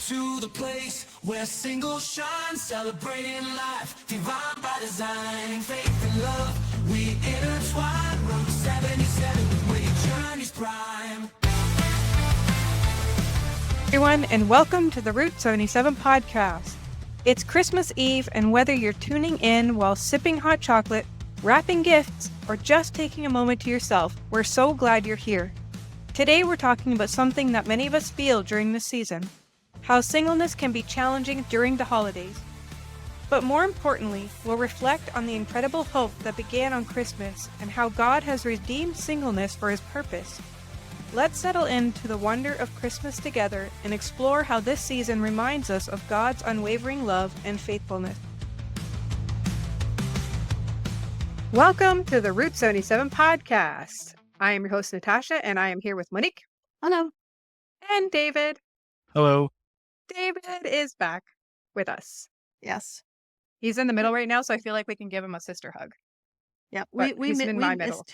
to the place where singles shine, celebrating life, divine by design, faith and love, we intertwine. Route 77 where your journey's prime. Everyone, and welcome to the Route 77 podcast. It's Christmas Eve, and whether you're tuning in while sipping hot chocolate, wrapping gifts, or just taking a moment to yourself, we're so glad you're here. Today we're talking about something that many of us feel during this season, how singleness can be challenging during the holidays. But more importantly, we'll reflect on the incredible hope that began on Christmas and how God has redeemed singleness for his purpose. Let's settle into the wonder of Christmas together and explore how this season reminds us of God's unwavering love and faithfulness. Welcome to the Route 77 podcast. I am your host, Natasha, and I am here with Monique. Hello. And David. Hello. David is back with us. Yes. He's in the middle right now, so I feel like we can give him a sister hug. Yeah. He's in my middle.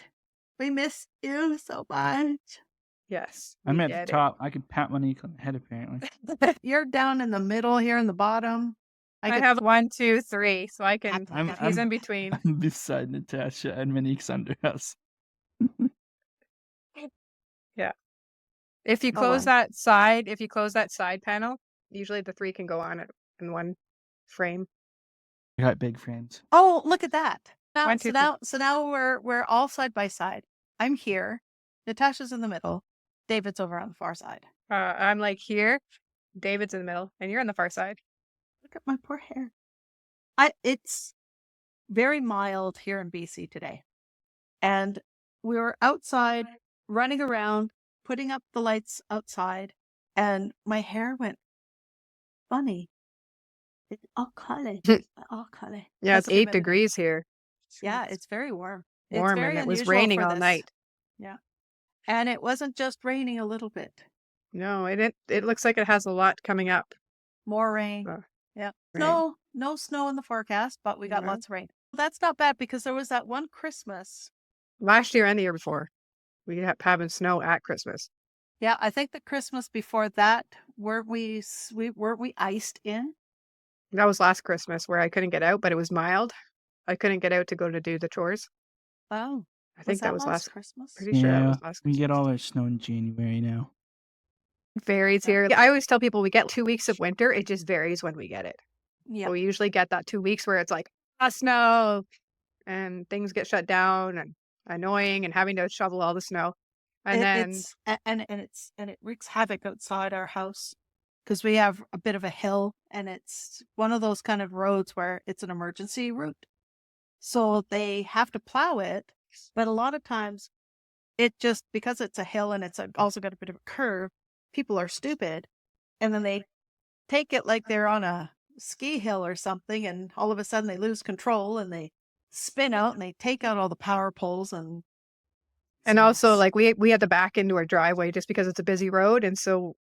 We missed you so much. Yes. I'm at the top. I can pat Monique on the head, apparently. You're down in the middle here in the bottom. I have 1, 2, 3, so I can. He's in between. I'm beside Natasha, and Monique's under us. Yeah. If you close that side panel, usually the 3 can go on it in one frame. We got big frames. Oh, look at that. Now, 1, 2, so now we're all side by side. I'm here. Natasha's in the middle. David's over on the far side. I'm like here. David's in the middle, and you're on the far side. Look at my poor hair. It's very mild here in BC today. And we were outside running around, putting up the lights outside, and my hair went funny. It's all color. All color. Yeah, it's 8 degrees here. Yeah, it's very warm. Warm, it's very and it was unusual raining for all this. night. Yeah. And it wasn't just raining a little bit. No, it looks like it has a lot coming up. More rain. Yeah. Rain. No snow in the forecast, but we got Yeah. lots of rain. That's not bad because there was that one Christmas. Last year and the year before, we kept having snow at Christmas. Yeah, I think the Christmas before that, weren't we iced in? That was last Christmas where I couldn't get out, but it was mild. I couldn't get out to go to do the chores. Oh, I think that was last Christmas. Pretty sure that was last we Christmas. get all our snow in January now. It varies here. I always tell people we get 2 weeks of winter. It just varies when we get it. Yeah. So we usually get that 2 weeks where it's like snow and things get shut down and annoying and having to shovel all the snow. And it wreaks havoc outside our house because we have a bit of a hill and it's one of those kind of roads where it's an emergency route. So they have to plow it, but a lot of times it just, because it's a hill and it's also got a bit of a curve, people are stupid and then they take it like they're on a ski hill or something, and all of a sudden they lose control and they spin out and they take out all the power poles and also like we had to back into our driveway just because it's a busy road, and so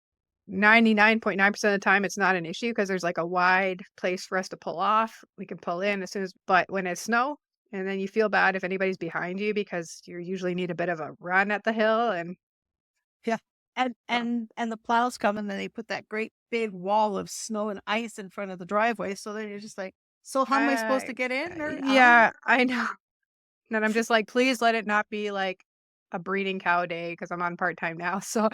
99.9% of the time it's not an issue because there's like a wide place for us to pull off. We can pull in as soon as, but when it's snow, and then you feel bad if anybody's behind you because you usually need a bit of a run at the hill. And And the plows come and then they put that great big wall of snow and ice in front of the driveway. So then you're just like, so how am I supposed to get in? Or yeah, I know. And I'm just like, please let it not be like a breeding cow day because I'm on part-time now. So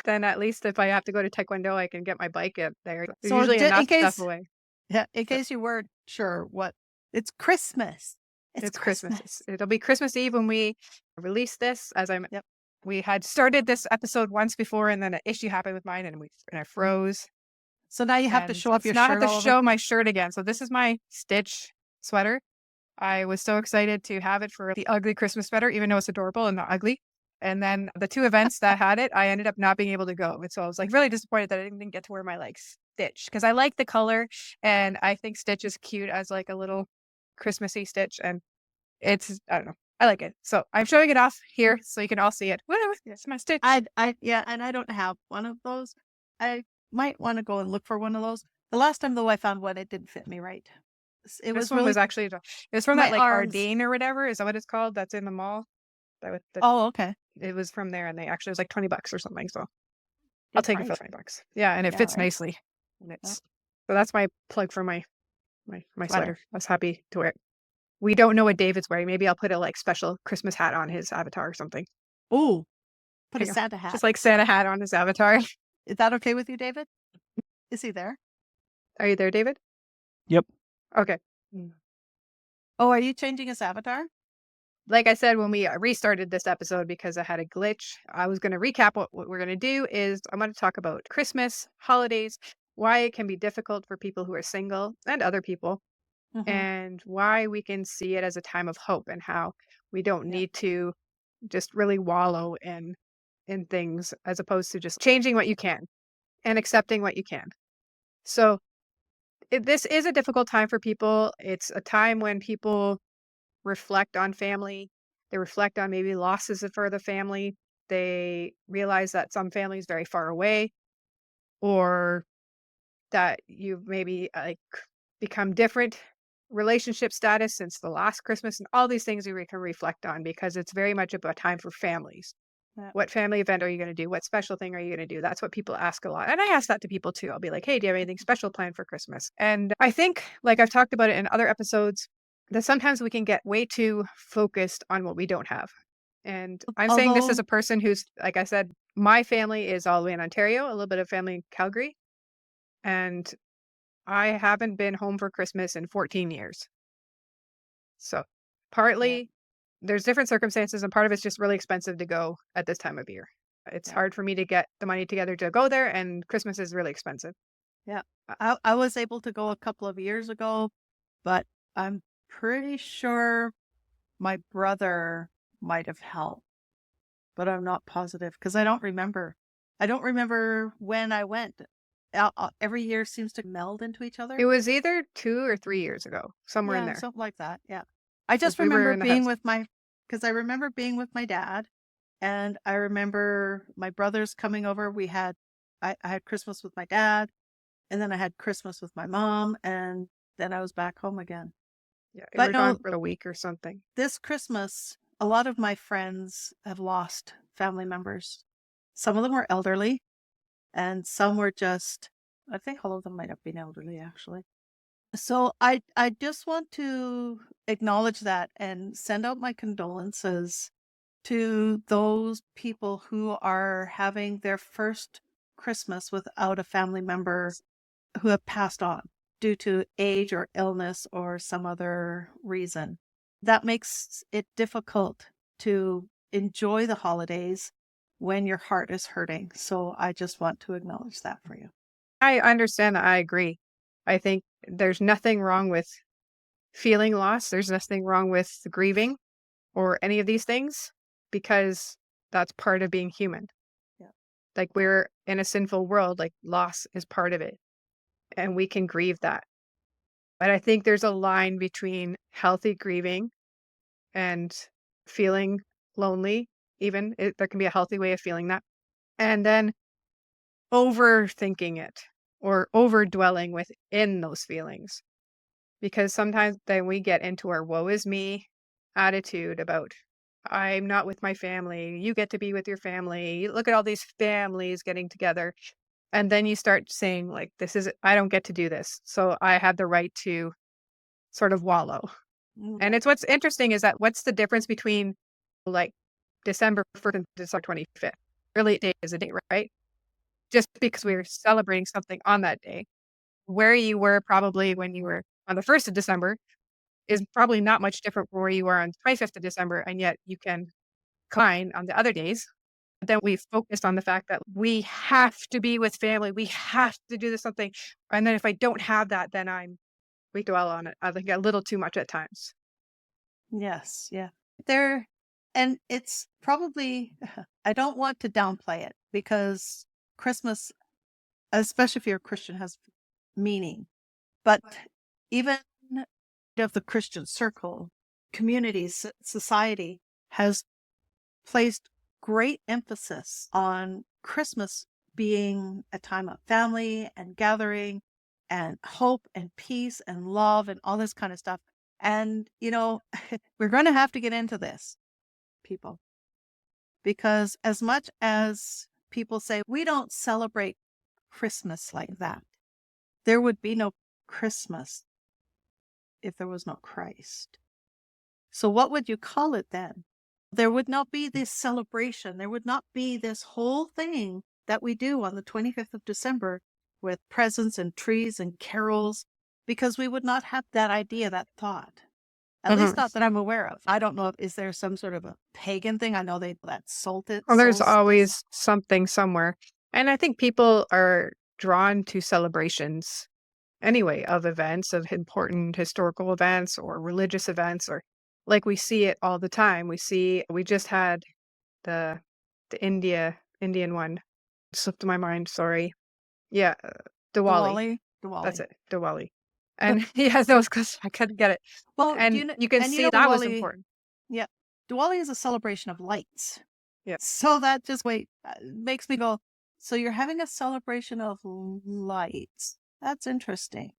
then at least if I have to go to Taekwondo, I can get my bike in there. There's So usually in enough case- stuff away. Yeah, in case you weren't sure what, it's Christmas. It's Christmas. It'll be Christmas Eve when we release this. We had started this episode once before, and then an issue happened with mine, and I froze. So now you have to And show up your now I shirt. have to show my shirt again. So this is my Stitch sweater. I was so excited to have it for the ugly Christmas sweater, even though it's adorable and not ugly. And then the 2 events that had it, I ended up not being able to go. And so I was like really disappointed that I didn't get to wear my like Stitch, because I like the color and I think Stitch is cute as like a little Christmassy Stitch, and it's, I don't know, I like it. So I'm showing it off here so you can all see it. Whatever, it's my Stitch. and I don't have one of those. I might want to go and look for one of those. The last time though I found one, it didn't fit me right. It This one was actually, it was from my that like arms- Ardeen or whatever. Is that what it's called? That's in the mall. Oh, okay. It was from there, and they actually, it was like $20 or something. So I'll take it for $20. Yeah, and it Yeah, fits right. nicely. And so that's my plug for my sweater. I was happy to wear it. We don't know what David's wearing. Maybe I'll put a special Christmas hat on his avatar or something. Oh, put a Hang on. Santa hat. Just like Santa hat on his avatar. Is that okay with you, David? Is he there? Are you there, David? Yep. Okay. Oh, are you changing his avatar? Like I said, when we restarted this episode because I had a glitch, I was going to recap what we're going to do is I'm going to talk about Christmas, holidays, why it can be difficult for people who are single and other people, and why we can see it as a time of hope and how we don't need to just really wallow in things as opposed to just changing what you can and accepting what you can. So this is a difficult time for people. It's a time when people reflect on family. They reflect on maybe losses for the family. They realize that some family is very far away, or that you've maybe become different relationship status since the last Christmas, and all these things we can reflect on because it's very much about time for families. Yeah. What family event are you going to do? What special thing are you going to do? That's what people ask a lot. And I ask that to people too. I'll be like, hey, do you have anything special planned for Christmas? And I think, like I've talked about it in other episodes, that sometimes we can get way too focused on what we don't have. And I'm saying this as a person who's, like I said, my family is all the way in Ontario, a little bit of family in Calgary. And I haven't been home for Christmas in 14 years. So partly there's different circumstances, and part of it's just really expensive to go at this time of year. It's hard for me to get the money together to go there, and Christmas is really expensive. Yeah. I was able to go a couple of years ago, but I'm pretty sure my brother might have helped, but I'm not positive because I don't remember. I don't remember when I went. Every year seems to meld into each other. It was either 2 or 3 years ago, somewhere in there. Something like that. Yeah. I just we were remember in the being house. with because I remember being with my dad, and I remember my brothers coming over. I had Christmas with my dad, and then I had Christmas with my mom, and then I was back home again. Yeah, But we were gone for a week or something. this Christmas, a lot of my friends have lost family members. Some of them were elderly, and some were just, I think all of them might have been elderly actually. So I just want to acknowledge that and send out my condolences to those people who are having their first Christmas without a family member who have passed on due to age or illness or some other reason. That makes it difficult to enjoy the holidays when your heart is hurting. So I just want to acknowledge that for you. I understand that. I agree. I think there's nothing wrong with feeling loss. There's nothing wrong with grieving or any of these things because that's part of being human. Yeah. Like we're in a sinful world, like loss is part of it, and we can grieve that. But I think there's a line between healthy grieving and feeling lonely, even. There can be a healthy way of feeling that. And then overthinking it or overdwelling within those feelings. Because sometimes then we get into our woe is me attitude about I'm not with my family. You get to be with your family. Look at all these families getting together. And then you start saying like, I don't get to do this. So I have the right to sort of wallow. And it's what's interesting is that what's the difference between like December 1st and December 25th? Really, day is a day, right? Just because we were celebrating something on that day. Where you were probably when you were on the 1st of December is probably not much different from where you are on 25th of December, and yet you can combine on the other days. But then we focused on the fact that we have to be with family. We have to do this something. And then if I don't have that, then we dwell on it, I think, a little too much at times. Yes, yeah. And it's probably, I don't want to downplay it because Christmas, especially if you're a Christian, has meaning. But even of the Christian circle, communities, society has placed great emphasis on Christmas being a time of family and gathering and hope and peace and love and all this kind of stuff. And, we're going to have to get into this, people, because as much as people say we don't celebrate Christmas like that, there would be no Christmas if there was no Christ. So what would you call it then? There would not be this celebration. There would not be this whole thing that we do on the 25th of December with presents and trees and carols, because we would not have that idea, that thought. At least not that I'm aware of. I don't know if is there some sort of a pagan thing. I know that solstice. Well, there's always something somewhere. And I think people are drawn to celebrations anyway of events, of important historical events or religious events, or like we see it all the time. We just had the Indian one. Slipped my mind, sorry. Yeah, Diwali. That's it, Diwali. And yeah, that was because I couldn't get it. Well, And you can see that was important. Yeah. Diwali is a celebration of lights. Yeah. So that just makes me go, so you're having a celebration of lights. That's interesting.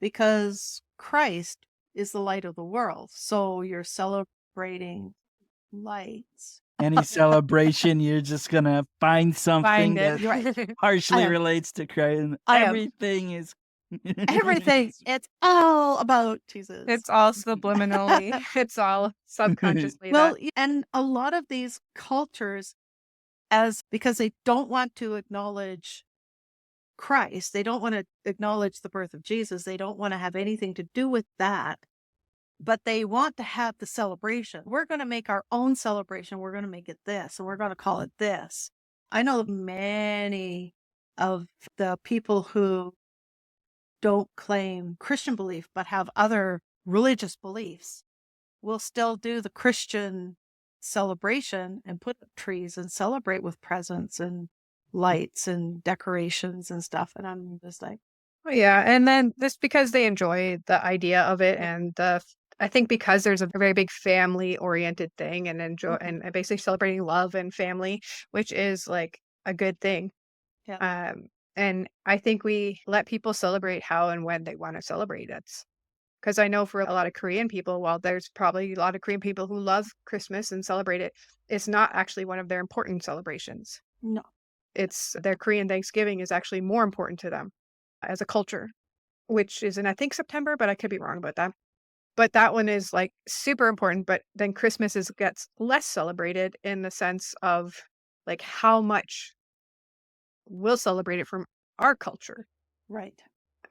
Because Christ is the light of the world. So you're celebrating lights. Any celebration, you're just gonna find something that You're right. partially relates to Christ. And everything is Everything. It's all about Jesus. It's all subliminally. It's all subconsciously. Well, and a lot of these cultures, because they don't want to acknowledge Christ, they don't want to acknowledge the birth of Jesus, they don't want to have anything to do with that, but they want to have the celebration. We're going to make our own celebration. We're going to make it this, and we're going to call it this. I know many of the people who don't claim Christian belief but have other religious beliefs will still do the Christian celebration and put up trees and celebrate with presents and lights and decorations and stuff. And I'm just like, oh, yeah. And then just because they enjoy the idea of it, and I think because there's a very big family oriented thing, and enjoy and basically celebrating love and family, which is like a good thing. yeah. And I think we let people celebrate how and when they want to celebrate it. Because I know for a lot of Korean people, while there's probably a lot of Korean people who love Christmas and celebrate it, it's not actually one of their important celebrations. No. It's their Korean Thanksgiving is actually more important to them as a culture, which is in, I think, September, but I could be wrong about that. But that one is like super important. But then Christmas gets less celebrated in the sense of like how much we'll celebrate it from our culture. Right.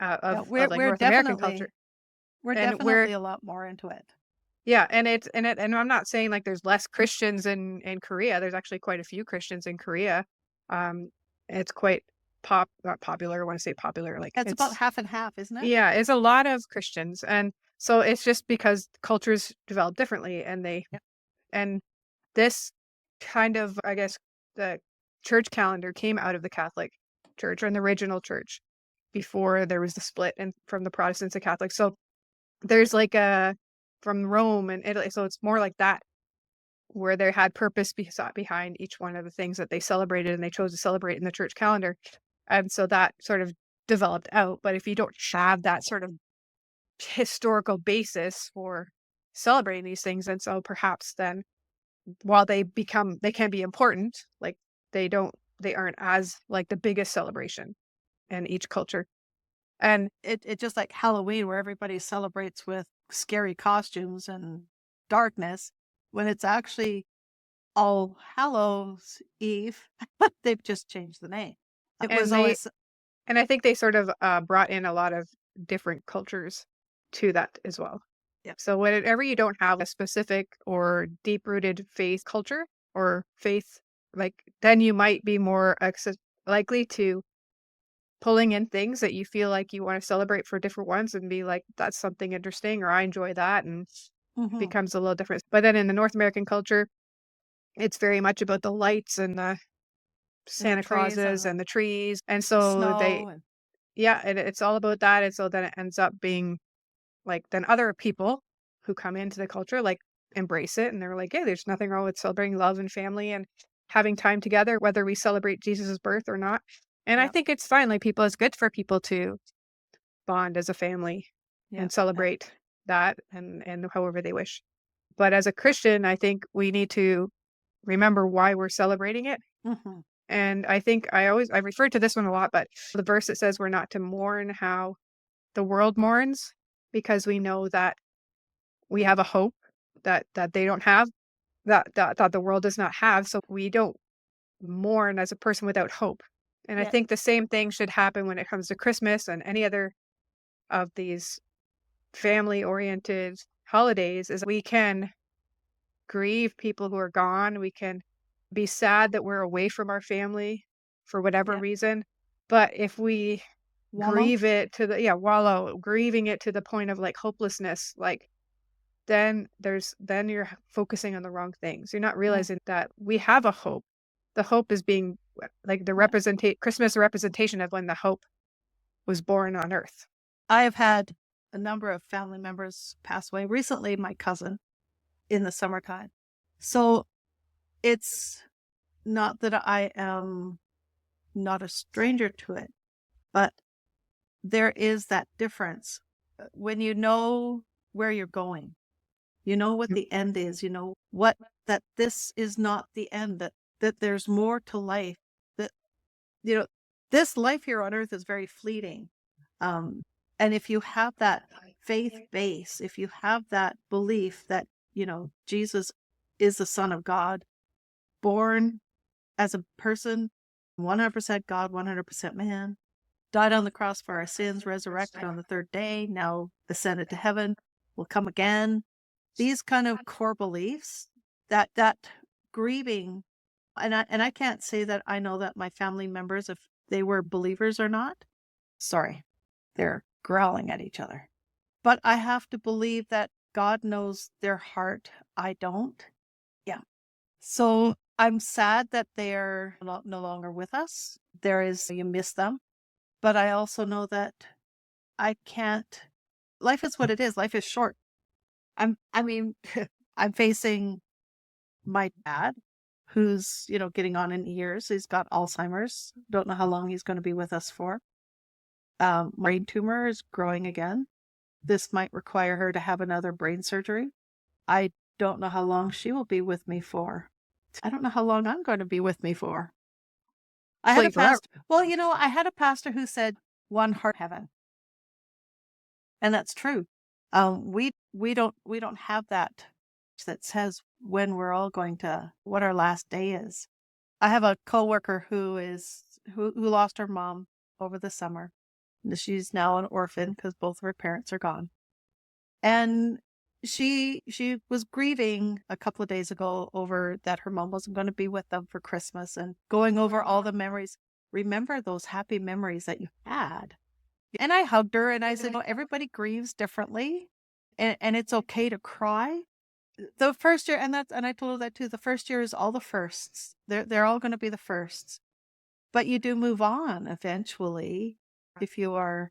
Of we're North American culture. We're definitely a lot more into it. Yeah, and I'm not saying like there's less Christians in Korea. There's actually quite a few Christians in Korea. It's quite not popular. I want to say popular. Like it's about half and half, isn't it? Yeah, it's a lot of Christians, and so it's just because cultures develop differently, and and this kind of, I guess, the church calendar came out of the Catholic Church or in the original church before there was the split and from the Protestants to Catholics. So there's like from Rome and Italy, so it's more like that, where they had purpose behind each one of the things that they celebrated, and they chose to celebrate in the church calendar. And so that sort of developed out. But if you don't have that sort of historical basis for celebrating these things, and so perhaps then while they can be important, like they aren't as like the biggest celebration in each culture. And it just like Halloween, where everybody celebrates with scary costumes and darkness, when it's actually All Hallows Eve. They've just changed the name. And I think they sort of brought in a lot of different cultures to that as well. Yep. So whenever you don't have a specific or deep-rooted faith culture or faith, like then you might be more likely to pulling in things that you feel like you want to celebrate for different ones and be like, that's something interesting, or I enjoy that, and it becomes a little different. But then in the North American culture, it's very much about the lights and the Santa Clauses and the trees. And so and it's all about that. And so then it ends up being like, then other people who come into the culture, like embrace it. And they're like, hey, there's nothing wrong with celebrating love and family and having time together, whether we celebrate Jesus's birth or not. And I think it's fine. Like it's good for people to bond as a family and celebrate that and however they wish. But as a Christian, I think we need to remember why we're celebrating it And I think I refer to this one a lot, but the verse that says we're not to mourn how the world mourns, because we know that we have a hope that they don't have, that the world does not have. So we don't mourn as a person without hope. And I Yeah. think the same thing should happen when it comes to Christmas and any other of these family-oriented holidays, is we can grieve people who are gone. We can be sad that we're away from our family for whatever Yeah. reason. But if we Wallow. grieve it to the, wallow, grieving it to the point of like hopelessness, like then you're focusing on the wrong things. You're not realizing that we have a hope. The hope is being like the Christmas representation of when the hope was born on earth. I have had a number of family members pass away. Recently, my cousin in the summertime. So it's not that I am not a stranger to it, but there is that difference. When you know where you're going, you know what the end is, you know what, that this is not the end, that there's more to life, that, you know, this life here on earth is very fleeting. And if you have that faith base, if you have that belief that, you know, Jesus is the Son of God, born as a person, 100% God, 100% man, died on the cross for our sins, resurrected on the third day, now ascended to heaven, will come again. These kind of core beliefs, that grieving, and I can't say that I know that my family members, if they were believers or not. Sorry, they're growling at each other. But I have to believe that God knows their heart. I don't. Yeah. So I'm sad that they're no longer with us. You miss them. But I also know that I can't, life is what it is. Life is short. I'm facing my dad, who's, you know, getting on in years. He's got Alzheimer's. Don't know how long he's going to be with us for. My brain tumor is growing again. This might require her to have another brain surgery. I don't know how long she will be with me for. I don't know how long I'm going to be with me for. I had a pastor. Well, you know, I had a pastor who said, "One heart, heaven," and that's true. We don't have that says when we're all going to, what our last day is. I have a coworker who lost her mom over the summer. She's now an orphan because both of her parents are gone. And she was grieving a couple of days ago over that her mom wasn't going to be with them for Christmas, and going over all the memories. Remember those happy memories that you had. And I hugged her and I said, everybody grieves differently, and it's okay to cry. The first year, and I told her that too, the first year is all the firsts. They're all going to be the firsts. But you do move on eventually. If you are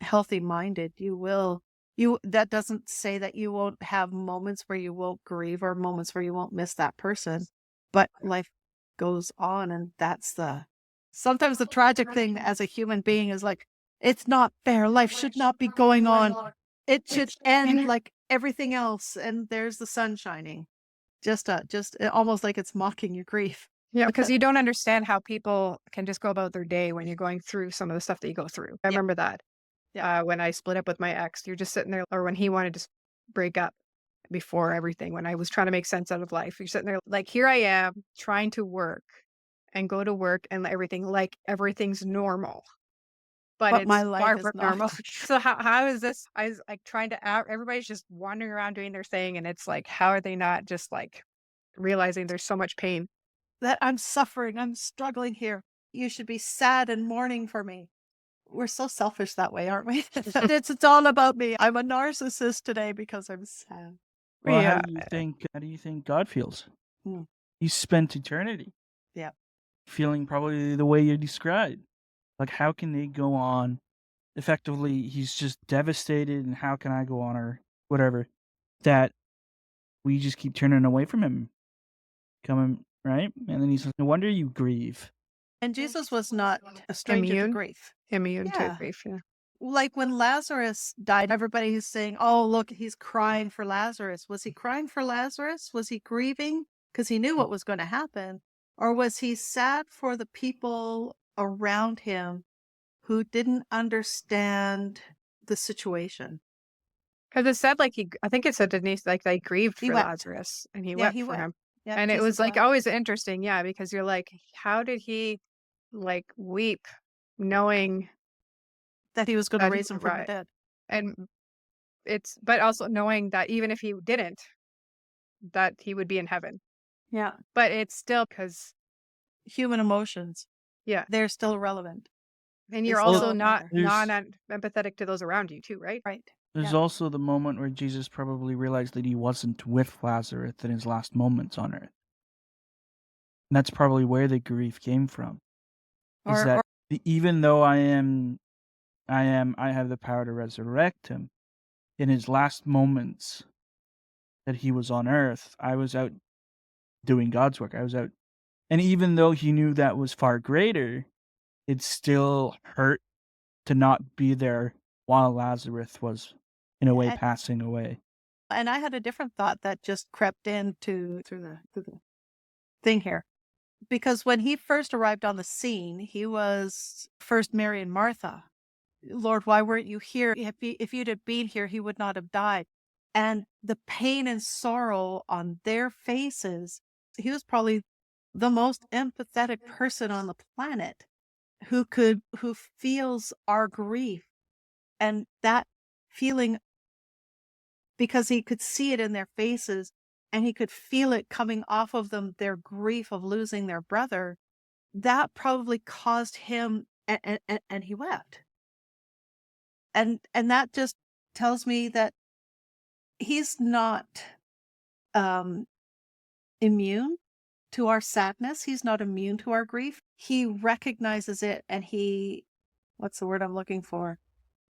healthy minded, that doesn't say that you won't have moments where you won't grieve or moments where you won't miss that person, but life goes on. And sometimes the tragic thing as a human being is like, it's not fair. Life should not be going on. It should end like everything else. And there's the sun shining. Just almost like it's mocking your grief. Yeah, because you don't understand how people can just go about their day when you're going through some of the stuff that you go through. I remember that. Yeah. When I split up with my ex, you're just sitting there, or when he wanted to break up before everything, when I was trying to make sense out of life, you're sitting there like, here I am trying to work and go to work and everything, like everything's normal. But it's my life far is from not. normal. So how is this? I was like trying to everybody's just wandering around doing their thing. And it's like, how are they not just like realizing there's so much pain? That I'm suffering, I'm struggling here. You should be sad and mourning for me. We're so selfish that way, aren't we? It's all about me. I'm a narcissist today because I'm sad. Well, Yeah. how do you think God feels? Hmm. He spent eternity. Yeah. Feeling probably the way you described. Like, how can they go on? Effectively, he's just devastated, and how can I go on, or whatever, that we just keep turning away from him. Coming, right? And then he's like, no wonder you grieve. And Jesus was not a stranger to grief. Immune to Yeah. grief, yeah. Like when Lazarus died, everybody who's saying, oh, look, he's crying for Lazarus. Was he crying for Lazarus? Was he grieving? Because he knew what was going to happen. Or was he sad for the people around him who didn't understand the situation? Because it said like I think it said Denise like they grieved He for wept. Lazarus and he Yeah, wept he for wept. him. Yeah, And it was Jesus like wept. always interesting, yeah, because you're like, how did he like weep knowing That he was going to that he raise him would from the rise? dead. And but also knowing that even if he didn't, that he would be in heaven. Yeah. But it's still because, Human emotions, yeah. they're still relevant. And They you're still also not matter. There's empathetic to those around you too, right? Right. there's Yeah. also the moment where Jesus probably realized that he wasn't with Lazarus in his last moments on earth. And that's probably where the grief came from. Is Or that even though I have the power to resurrect him, in his last moments that he was on earth, I was out doing God's work. I was out, and even though he knew that was far greater, it still hurt to not be there while Lazarus was, in a way, and, passing away. and I had a different thought that just crept into through the thing here. Because when he first arrived on the scene, he was first Mary and Martha. Lord, why weren't you here? If you'd have been here, he would not have died. And the pain and sorrow on their faces, he was probably the most empathetic person on the planet who feels our grief. And that feeling, because he could see it in their faces and he could feel it coming off of them, their grief of losing their brother, that probably caused him, and he wept. And that just tells me that he's not immune to our sadness. He's not immune to our grief. He recognizes it, and what's the word I'm looking for?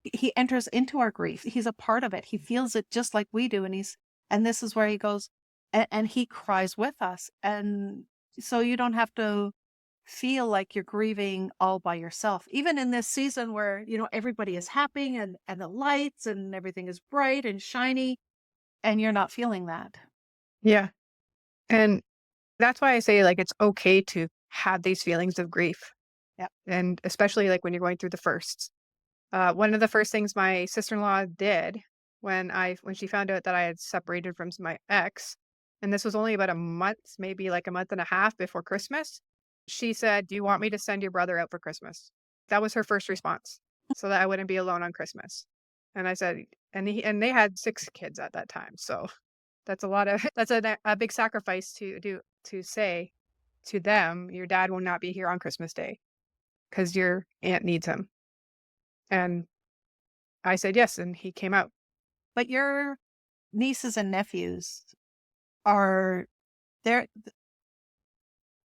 He enters into our grief. He's a part of it. He feels it just like we do. And this is where he goes, and he cries with us. And so you don't have to feel like you're grieving all by yourself. Even in this season where, everybody is happy and the lights and everything is bright and shiny, and you're not feeling that. Yeah. And that's why I say like it's okay to have these feelings of grief. Yep. And especially like when you're going through the firsts. One of the first things my sister-in-law did when she found out that I had separated from my ex, and this was only about a month, maybe like a month and a half before Christmas, she said, "Do you want me to send your brother out for Christmas?" That was her first response, so that I wouldn't be alone on Christmas. And I said, and they had 6 kids at that time, so that's a lot of that's a big sacrifice to do, to say to them, your dad will not be here on Christmas Day because your aunt needs him. And I said yes, and he came out. But your nieces and nephews are they're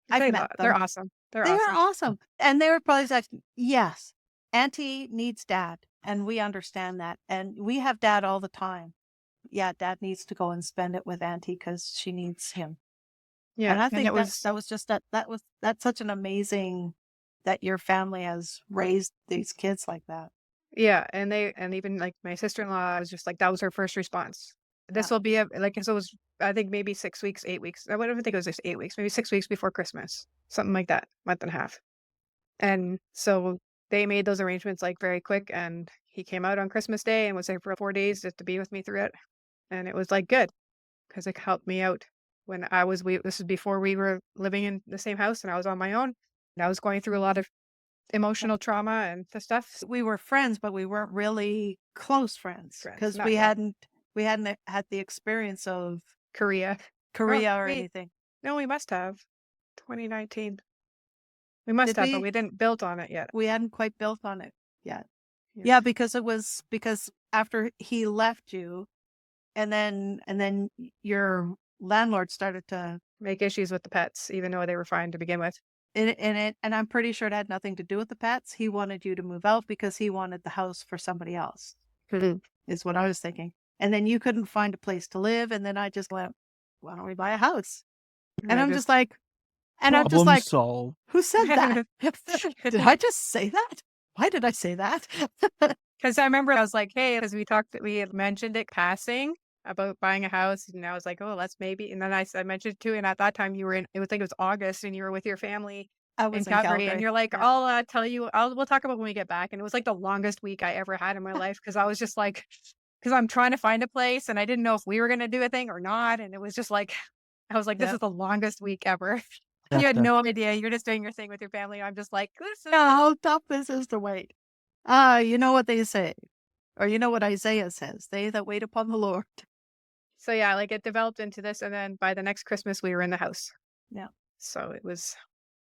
I've met They're them. awesome. They're They are awesome. awesome. And they were probably like, yes, Auntie needs Dad. And we understand that. And we have Dad all the time. Yeah, Dad needs to go and spend it with Auntie because she needs him. Yeah, And I think it was that's such an amazing that your family has raised these kids like that. yeah, and even like my sister-in-law was just like that was her first response. This Yeah. will be so it was, I think maybe 6 weeks, 8 weeks. I wouldn't think it was just 8 weeks, maybe 6 weeks before Christmas, something like that, month and a half. And so they made those arrangements like very quick, and he came out on Christmas Day and was there for 4 days just to be with me through it. And it was like good because it helped me out when this was before we were living in the same house and I was on my own. And I was going through a lot of emotional trauma and the stuff. We were friends, but we weren't really close friends because not we yet. hadn't had the experience of Korea or wait. anything. No, we must have 2019. We must Did have, we? but we didn't build on it yet. We hadn't quite built on it yet. Yeah. Yeah, because after he left you, and then your landlord started to Make issues with the pets, even though they were fine to begin with. and I'm pretty sure it had nothing to do with the pets. He wanted you to move out because he wanted the house for somebody else. Is what I was thinking. And then you couldn't find a place to live, and then I just went, "Why don't we buy a house?" And I'm just like, Problem solved. "Who said that? Did I just say that? Why did I say that?" Because I remember I was like, hey, because we had mentioned it passing, about buying a house, and I was like, "Oh, let's maybe." And then I mentioned too, and at that time you were in. I think it was August, and you were with your family I in was in Calgary, and Calgary. you're like, Yeah. "I'll tell you. We'll talk about when we get back." And it was like the longest week I ever had in my life because I was just like, because I'm trying to find a place, and I didn't know if we were gonna do a thing or not, and it was just like, I was like, "This Yeah. is the longest week ever." You That had that no idea. You're just doing your thing with your family. I'm just like, "This is." Yeah, how tough this is to wait. You know what they say, or you know what Isaiah says, they that wait upon the Lord. So yeah, like it developed into this, and then by the next Christmas we were in the house. Yeah. So it was.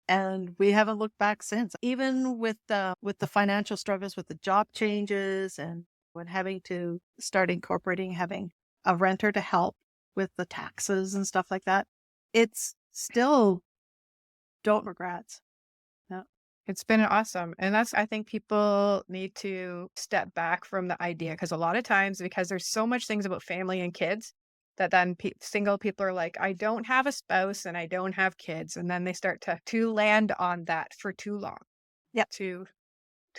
And we haven't looked back since. Even with the financial struggles, with the job changes, and when having to start incorporating having a renter to help with the taxes and stuff like that, it's still don't regrets. Yeah. It's been awesome. And that's, I think people need to step back from the idea because a lot of times, because there's so much things about family and kids that then single people are like, I don't have a spouse and I don't have kids. And then they start to land on that for too long, Yep. to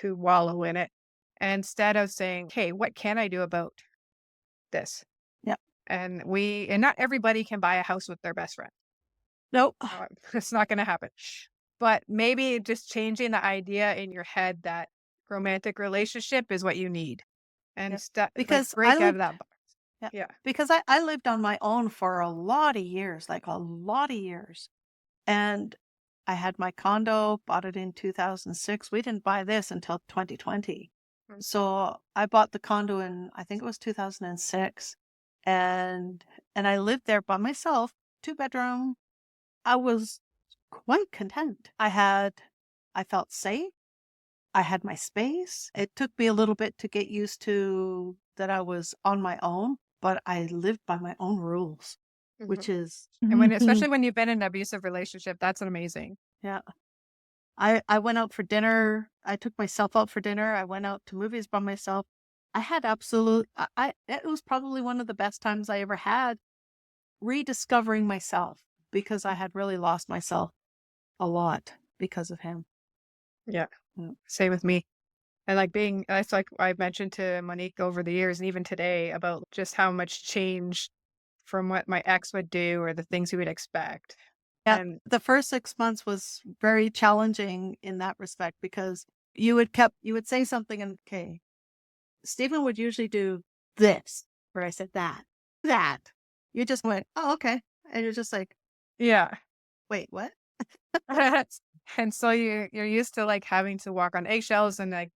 wallow in it. And instead of saying, hey, what can I do about this? Yep. And not everybody can buy a house with their best friend. Nope. It's not going to happen. But maybe just changing the idea in your head that romantic relationship is what you need and Yep. like Because I break out of lived that box. yeah. Yeah. Because I lived on my own for a lot of years, like a lot of years. And I had my condo, bought it in 2006. We didn't buy this until 2020. Mm. So I bought the condo in, I think it was 2006. And I lived there by myself, 2 bedroom. I was quite content. I felt safe. I had my space. It took me a little bit to get used to that I was on my own, but I lived by my own rules, which Mhm. is And especially when you've been in an abusive relationship, that's amazing. yeah. I went out for dinner. I took myself out for dinner. I went out to movies by myself. I had it was probably one of the best times I ever had rediscovering myself because I had really lost myself a lot because of him. Yeah. Mm. Same with me. And like that's like I've mentioned to Monique over the years and even today about just how much change from what my ex would do or the things he would expect. Yeah, And the first 6 months was very challenging in that respect because you would say something and okay, Stephen would usually do this, where I said that. You just went, oh, okay. And you're just like, yeah. wait, what? And so you're used to like having to walk on eggshells and like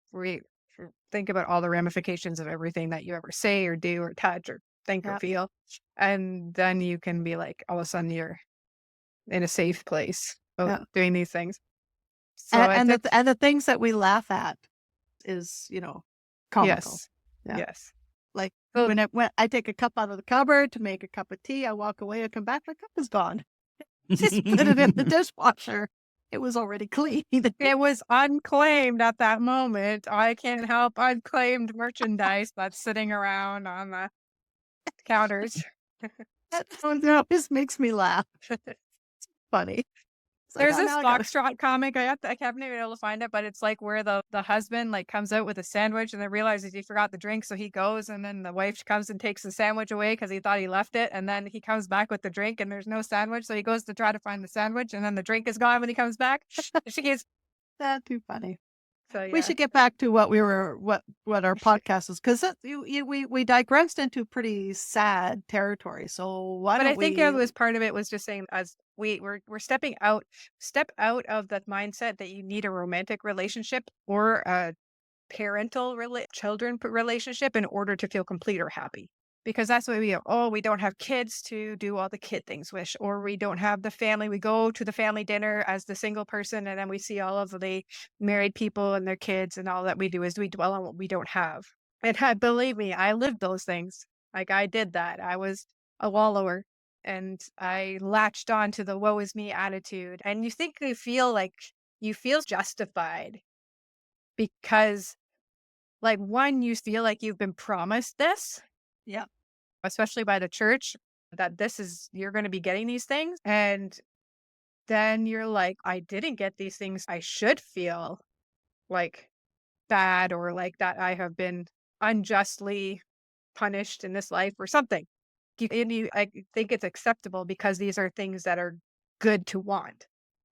think about all the ramifications of everything that you ever say or do or touch or think or Yeah. feel. And then you can be like all of a sudden you're in a safe place Yeah. doing these things. So it took. And the things that we laugh at is, comical. Yes. Yeah. Yes. Like So when I take a cup out of the cupboard to make a cup of tea, I walk away, I come back, my cup is gone. Just put it in the dishwasher. It was already clean. it was unclaimed at that moment. I can't help unclaimed merchandise that's sitting around on the counters. That always makes me laugh. It's funny. It's like, There's oh, this now I gotta. Foxtrot comic. I haven't even been able to find it, but it's like where the husband like comes out with a sandwich and then realizes he forgot the drink, so he goes and then the wife comes and takes the sandwich away because he thought he left it, and then he comes back with the drink and there's no sandwich, so he goes to try to find the sandwich and then the drink is gone when he comes back. She gets That's too funny. so We yeah. should get back to what our podcast is because we digressed into pretty sad territory. So why But don't I think it we? was part of it was just saying as we're stepping out, step out of that mindset that you need a romantic relationship or a parental relationship in order to feel complete or happy. Because that's what we don't have kids to do all the kid things with, or we don't have the family. We go to the family dinner as the single person, and then we see all of the married people and their kids, and all that we do is we dwell on what we don't have. And believe me, I lived those things. Like I did that. I was a wallower, and I latched on to the woe is me attitude. And you feel justified because like, one, you feel like you've been promised this, Yeah. especially by the church, that you're going to be getting these things. And then you're like, I didn't get these things. I should feel like bad or like that I have been unjustly punished in this life or something. I think it's acceptable because these are things that are good to want.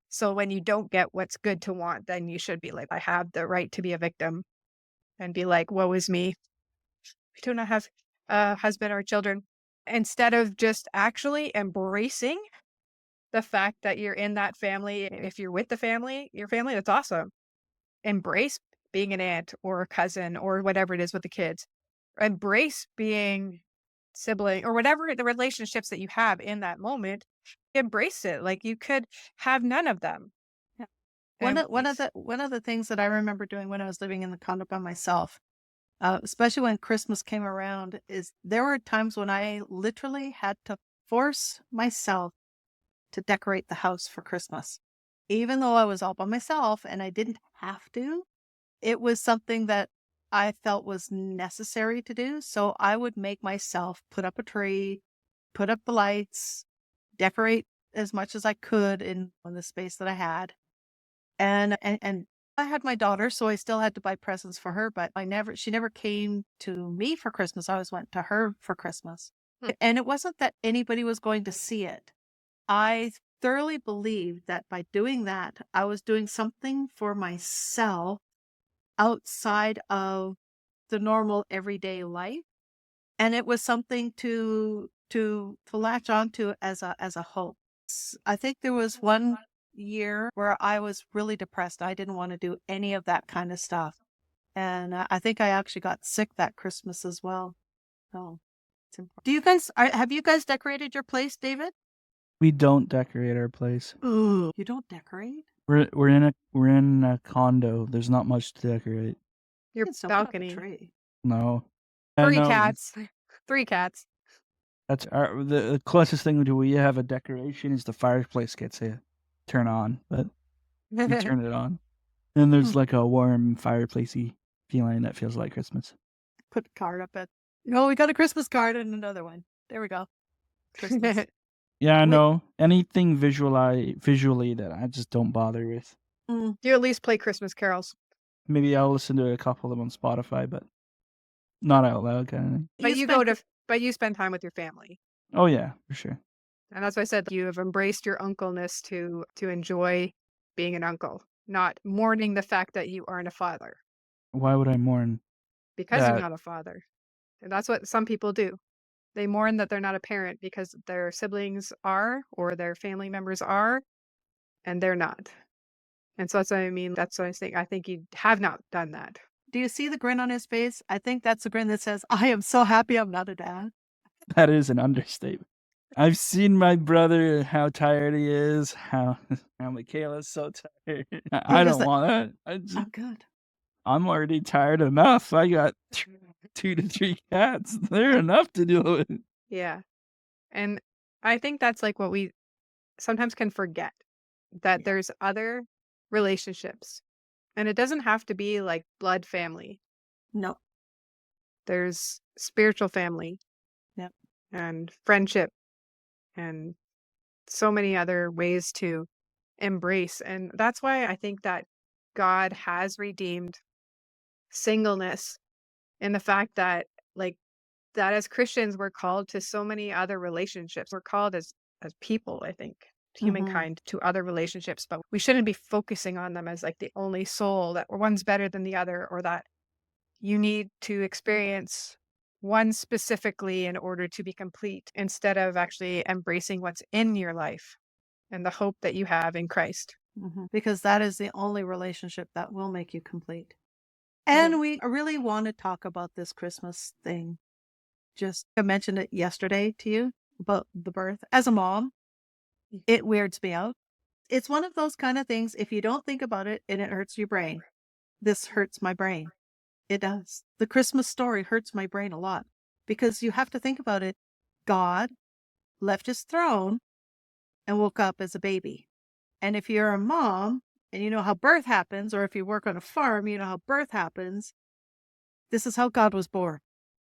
So when you don't get what's good to want, then you should be like, I have the right to be a victim and be like, woe is me. I do not have a husband or children. Instead of just actually embracing the fact that you're in that family. If you're with your family, that's awesome. Embrace being an aunt or a cousin or whatever it is with the kids. Embrace being sibling or whatever the relationships that you have in that moment. Embrace it. Like you could have none of them. Yeah. And One of the things that I remember doing when I was living in the condo by myself, especially when Christmas came around, is there were times when I literally had to force myself to decorate the house for Christmas. Even though I was all by myself and I didn't have to, it was something that I felt was necessary to do. So I would make myself put up a tree, put up the lights, decorate as much as I could in the space that I had. And I had my daughter, so I still had to buy presents for her, but she never came to me for Christmas. I always went to her for Christmas. And it wasn't that anybody was going to see it. I thoroughly believed that by doing that, I was doing something for myself outside of the normal everyday life. And it was something to latch onto as a hope. I think there was one year where I was really depressed. I didn't want to do any of that kind of stuff. And I think I actually got sick that Christmas as well. So it's important. Do you guys, have you guys decorated your place, David? We don't decorate our place. Ooh, you don't decorate? We're in a condo. There's not much to decorate. your Still put up a balcony. tree. No. 3 No, cats. 3 cats. That's the closest thing to we have a decoration is the fireplace gets a turn on, but we turn it on. And there's like a warm fireplacey feeling that feels like Christmas. Put a card up at. Oh, we got a Christmas card and another one. There we go. Christmas. Yeah, no. Anything visually that I just don't bother with. Do you at least play Christmas carols? Maybe I'll listen to a couple of them on Spotify, but not out loud kind of thing. But you spend time with your family. Oh yeah, for sure. And that's why I said you have embraced your uncleness to enjoy being an uncle, not mourning the fact that you aren't a father Why would I mourn? because you're That- not a father. And that's what some people do. They mourn that they're not a parent because their siblings are or their family members are, and they're not. And so that's what I mean. That's what I think. I think you have not done that. Do you see the grin on his face? I think that's the grin that says, I am so happy I'm not a dad. That is an understatement. I've seen my brother, how tired he is, how Michaela's so tired. I just don't like- want that. I'm good. I'm already tired enough. I got 2 to 3 cats. They're enough to deal with. Yeah. And I think that's like what we sometimes can forget that there's other relationships. And it doesn't have to be like blood family. No. There's spiritual family. Yep. And friendship and so many other ways to embrace. And that's why I think that God has redeemed singleness in the fact that that as Christians we're called to so many other relationships. We're called as people, I think, humankind to other relationships, but we shouldn't be focusing on them as like the only soul that one's better than the other or that you need to experience one specifically in order to be complete instead of actually embracing what's in your life and the hope that you have in Christ. Because that is the only relationship that will make you complete. And we really want to talk about this Christmas thing. I mentioned it yesterday to you about the birth. As a mom, it weirds me out. It's one of those kind of things, if you don't think about it and it hurts your brain, this hurts my brain. It does. The Christmas story hurts my brain a lot because you have to think about it. God left his throne and woke up as a baby. And if you're a mom and you know how birth happens, or if you work on a farm, you know how birth happens. This is how God was born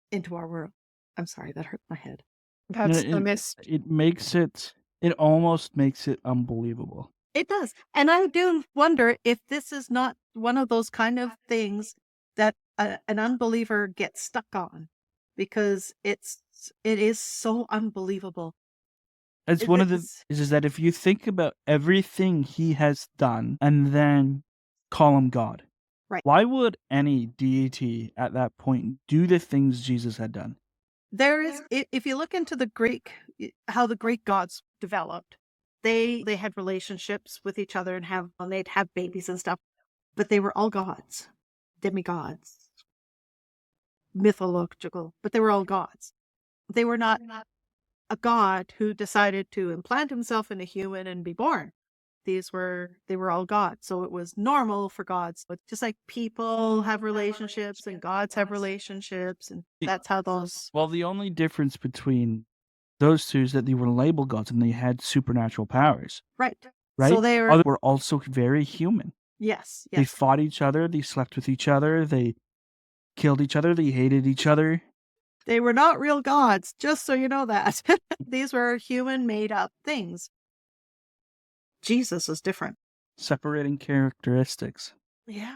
into our world. I'm sorry, that hurt my head. That's the mist. It almost makes it unbelievable. It does. And I do wonder if this is not one of those kind of things that an unbeliever gets stuck on because it's It is so unbelievable. It's It one of the is, is that if you think about everything he has done and then call him God, right. why would any deity at that point do the things Jesus had done? There is, if you look into the Greek, how the Greek gods developed, they had relationships with each other and they'd have babies and stuff, but they were all gods, demigods, mythological, but they were all gods. They were not a god who decided to implant himself in a human and be born. They were all gods. So it was normal for gods, but just like people have relationships and gods have relationships, and that's how those. Well, the only difference between those two is that they were labeled gods and they had supernatural powers, Right. right? So they were. Others were also very human. Yes. They Yes. fought each other, they slept with each other, they killed each other, they hated each other. They were not real gods, just so you know that. These were human made up things. Jesus was different. Separating characteristics. Yeah.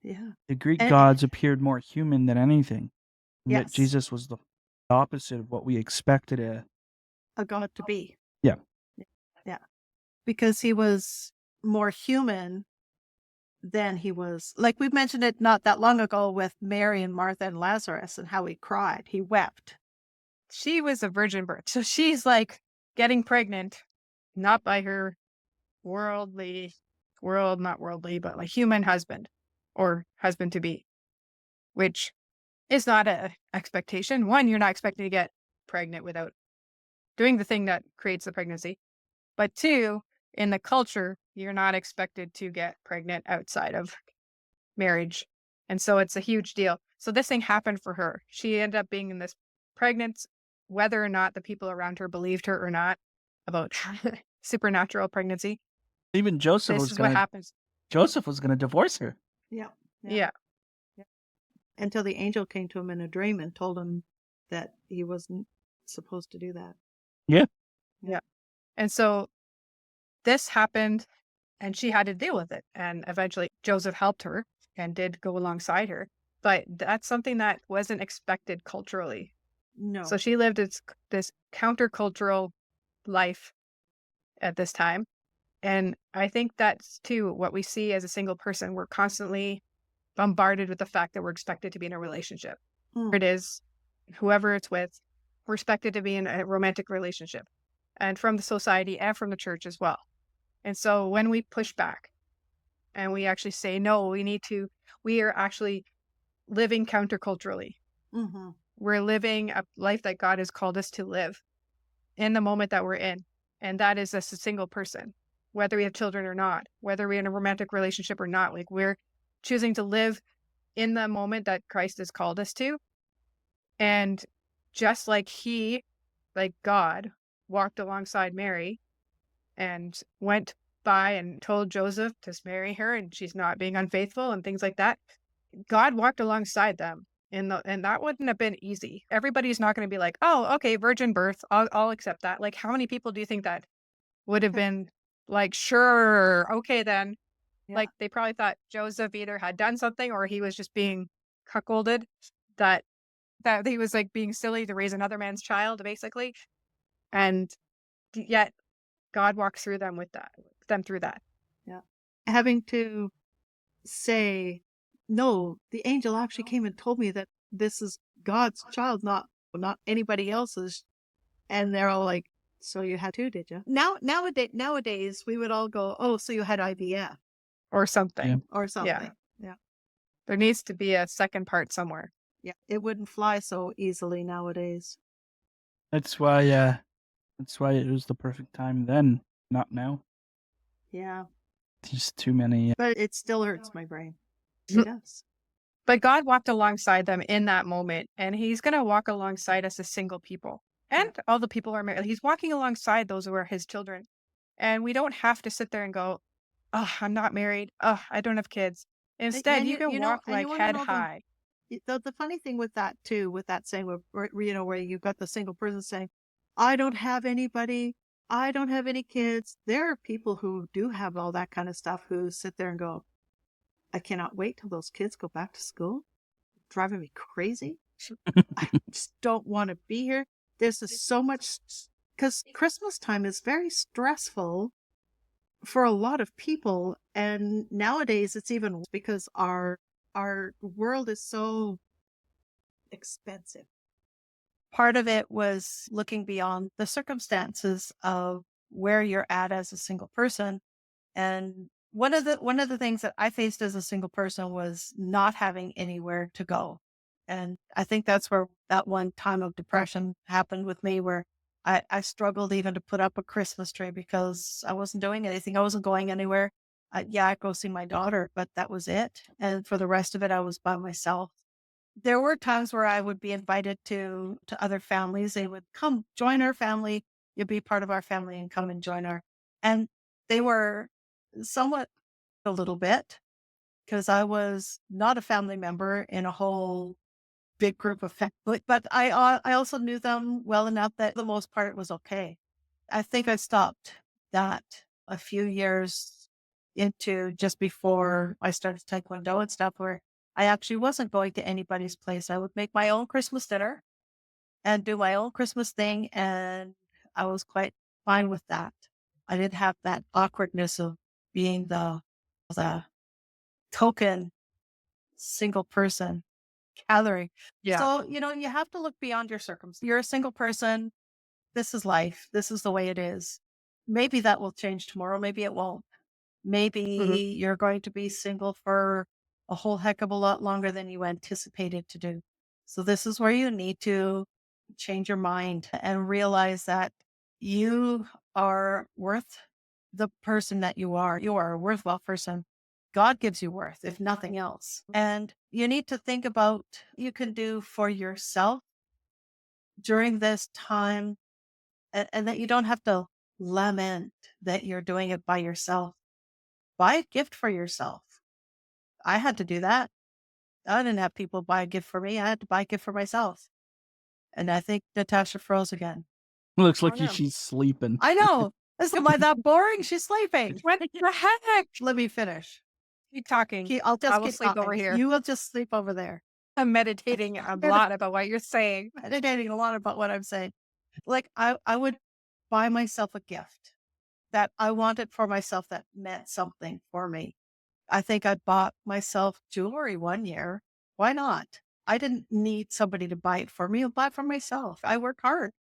Yeah. The Greek And- gods appeared more human than anything. And yet Yes. Jesus was the opposite of what we expected A god to be. Yeah. Yeah. Because he was more human than he was. Like we mentioned it not that long ago with Mary and Martha and Lazarus and how he cried. He wept. She was a virgin birth. So she's like getting pregnant, not by her not worldly, but like human husband or husband to be, which is not a expectation. One, you're not expecting to get pregnant without doing the thing that creates the pregnancy. But two, in the culture, you're not expected to get pregnant outside of marriage. And so it's a huge deal. So this thing happened for her. She ended up being in this pregnant, whether or not the people around her believed her or not about supernatural pregnancy. Even Joseph This was is what going happens. to divorce her. Yeah. Yeah. Until the angel came to him in a dream and told him that he wasn't supposed to do that. Yeah. And so this happened and she had to deal with it. And eventually Joseph helped her and did go alongside her. But that's something that wasn't expected culturally. No. So she lived this countercultural life at this time. And I think that's too what we see as a single person. We're constantly bombarded with the fact that we're expected to be in a relationship. Mm. It is whoever it's with, we're expected to be in a romantic relationship, and from the society and from the church as well. And so when we push back and we actually say, no, we are actually living counterculturally. Mm-hmm. We're living a life that God has called us to live in the moment that we're in. And that is as a single person, whether we have children or not, whether we're in a romantic relationship or not. Like we're choosing to live in the moment that Christ has called us to. And just like God walked alongside Mary and went by and told Joseph to marry her and she's not being unfaithful and things like that, God walked alongside them. And that wouldn't have been easy. Everybody's not going to be like, oh, okay, virgin birth, I'll accept that. Like, how many people do you think that would have been like, sure, okay then? Yeah. Like, they probably thought Joseph either had done something or he was just being cuckolded, that he was like being silly to raise another man's child, basically. And yet God walked through them through that. Yeah. Having to say, no, the angel actually came and told me that this is God's child, not anybody else's. And they're all like, so you had two, did you? Nowadays, we would all go, oh, so you had IVF Or something. Yeah. or something. Yeah. There needs to be a second part somewhere. Yeah. It wouldn't fly so easily nowadays. That's why it was the perfect time then, not now. Yeah. There's too many. But it still hurts my brain. It does. But God walked alongside them in that moment, and he's going to walk alongside us as single people. And all the people who are married. He's walking alongside those who are his children. And we don't have to sit there and go, oh, I'm not married. Oh, I don't have kids. Instead, And you can walk and like wanna head know high. The funny thing with that too, with that saying, where you've got the single person saying, I don't have anybody, I don't have any kids. There are people who do have all that kind of stuff who sit there and go, I cannot wait till those kids go back to school. Driving me crazy. I just don't want to be here. There's just so much, because Christmas time is very stressful for a lot of people. And nowadays it's even worse because our world is so expensive. Part of it was looking beyond the circumstances of where you're at as a single person. And one of the things that I faced as a single person was not having anywhere to go. And I think that's where that one time of depression happened with me, where I struggled even to put up a Christmas tree because I wasn't doing anything. I wasn't going anywhere. Yeah, I'd go see my daughter, but that was it. And for the rest of it, I was by myself. There were times where I would be invited to other families. They would come join our family. You'd be part of our family and come and join our. And they were somewhat a little bit, because I was not a family member in a whole big group of family, but I also knew them well enough that for the most part it was okay. I think I stopped that a few years into, just before I started Taekwondo and stuff, where I actually wasn't going to anybody's place. I would make my own Christmas dinner and do my own Christmas thing. And I was quite fine with that. I didn't have that awkwardness of being the token single person gathering. Yeah. So, you have to look beyond your circumstances. You're a single person. This is life. This is the way it is. Maybe that will change tomorrow. Maybe it won't. Maybe you're going to be single for a whole heck of a lot longer than you anticipated to do. So this is where you need to change your mind and realize that you are worth the person that you are. You are a worthwhile person. God gives you worth, if nothing else. And you need to think about what you can do for yourself during this time, and that you don't have to lament that you're doing it by yourself. Buy a gift for yourself. I had to do that. I didn't have people buy a gift for me. I had to buy a gift for myself. And I think Natasha froze again. Looks like Oh, no. she's sleeping. I know. Am I that boring? She's sleeping. What the heck? Let me finish. Keep talking. I'll just I will keep sleep over talking. here. You will just sleep over there. I'm meditating a lot about what you're saying. Meditating a lot about what I'm saying. Like, I would buy myself a gift that I wanted for myself that meant something for me. I think I bought myself jewelry one year. Why not? I didn't need somebody to buy it for me. I'll buy it for myself. I work hard.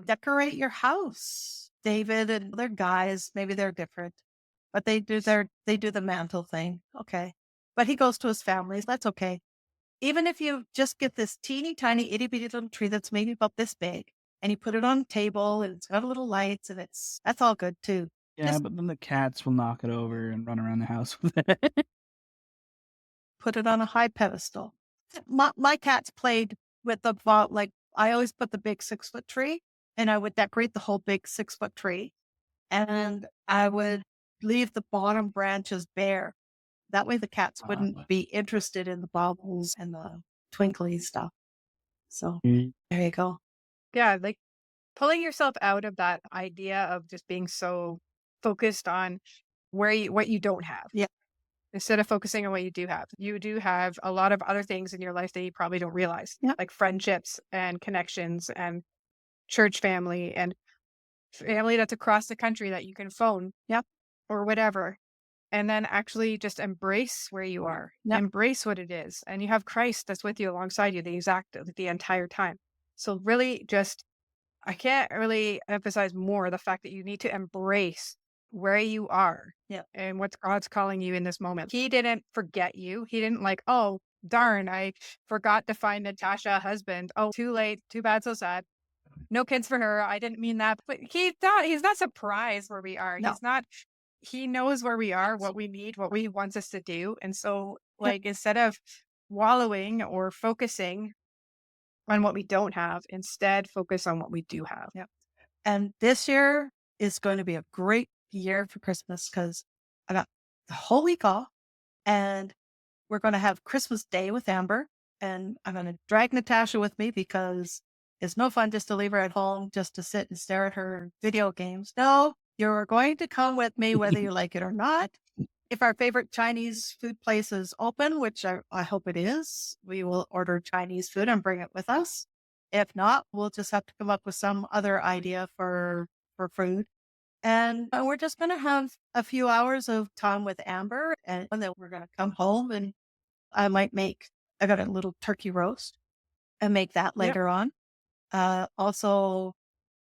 Decorate your house. David and other guys, maybe they're different, but they do the mantle thing. Okay. But he goes to his family. That's okay. Even if you just get this teeny tiny itty bitty little tree that's maybe about this big, and you put it on a table and it's got little lights, and that's all good too. Yeah, Just but then the cats will knock it over and run around the house with it. put it on a high pedestal. My cats played with like, I always put the big 6-foot tree, and I would decorate the whole big 6-foot tree, and I would leave the bottom branches bare. That way the cats wouldn't be interested in the baubles and the twinkly stuff. So Mm. there you go. Yeah, like pulling yourself out of that idea of just being so focused on what you don't have. Yeah. Instead of focusing on what you do have. You do have a lot of other things in your life that you probably don't realize. Yeah. Like friendships and connections and church family and family that's across the country that you can phone. Yep. Or whatever. And then actually just embrace where you are. Yep. Embrace what it is. And you have Christ that's with you alongside you the entire time. So really just, I can't really emphasize more the fact that you need to embrace where you are. Yeah. And what God's calling you in this moment. He didn't forget you. He didn't like, oh, darn, I forgot to find Natasha a husband. Oh, too late. Too bad. So sad. No kids for her. I didn't mean that. But he's not surprised where we are. No. He knows where we are, what we need, what he wants us to do. And so like, instead of wallowing or focusing on what we don't have, instead focus on what we do have. Yep. And this year is going to be a great year for Christmas, because I got the whole week off, and we're going to have Christmas Day with Amber, and I'm going to drag Natasha with me, because it's no fun just to leave her at home just to sit and stare at her video games. No, you're going to come with me whether you like it or not. If our favorite Chinese food place is open, which I hope it is, we will order Chinese food and bring it with us. If not, we'll just have to come up with some other idea for food. And we're just going to have a few hours of time with Amber, and then we're going to come home and I got a little turkey roast and make that Yep. later on. Also